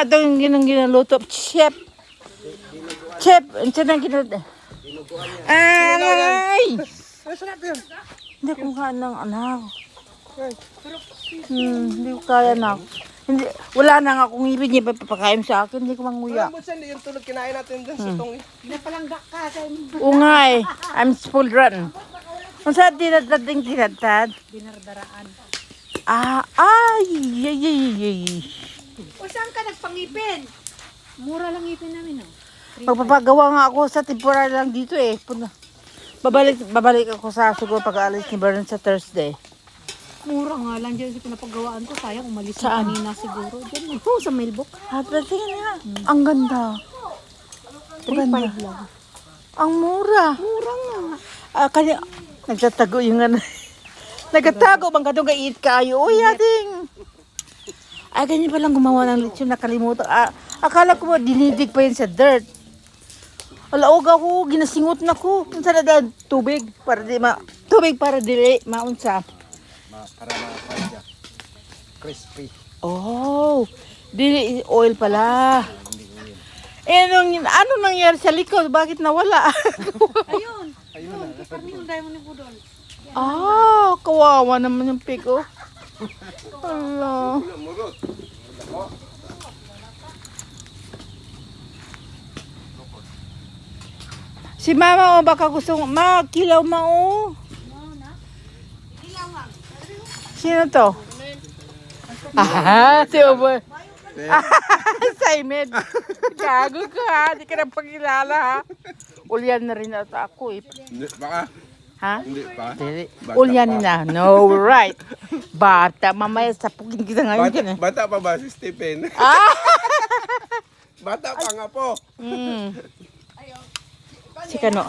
Ito yung ginaluto. Chef. Chef. Ang sinang ginaluto. Ay! Hindi ko kaya ng anak. Hindi ko kaya na. Hindi, wala na nga akong ibig niya papakain sa akin. Hindi ko manguya. Alam mo siya, yung tulog kinain natin dun sa tong. Napalangga ka sa Ungay. I'm full run. Kung saan tinatad? dinardaraan. Ay. O saan ka nagpangipin? Mura lang ipin namin, oh. Magpapagawa nga ako sa temporary lang dito eh. Babalik ako sa siguro pag-aalis ni Vernon sa Thursday. Mura nga lang dyan sa pinapagawaan ko. Sayang, umalis Saan? na kanina siguro. Dyan, oh, sa mailbox. Pero tingnan nga. Ang ganda. 3.5 lang. Ang mura. Mura nga. Kanya, nagtatago yung ano. Nagtatago bang kadong kait kayo. Uy, ating. Ay, ganyan palang gumawa ng lechon. Nakalimutan. Akala ko dinidig pa yun sa dirt. Alaog ako, ginasingot na ko. Minsan na dahil tubig para dili maunsa. Para ma-padya. Crispy. Oh, dili oil pala. Ano nangyari sa likod? Bakit nawala? Ayun. Ayun. Karni yung diamond ni Budol. Kawawa naman yung pig, oh. Hello. Si mama, oh, baka gusto kilaw oh. Sino to? Si Uboy. Simon. Gago ka ha. Di ka na pagkilala ha. Ulyan na rin ata ako eh. Hindi, baka. Ha? Hindi pa. Dili. Bata Ulyan pa. na. No, right. Bata. Mamaya sapugin kita ngayon dyan eh. Bata pa ba si Stephen? Ah! Bata pa nga po. Si Kano.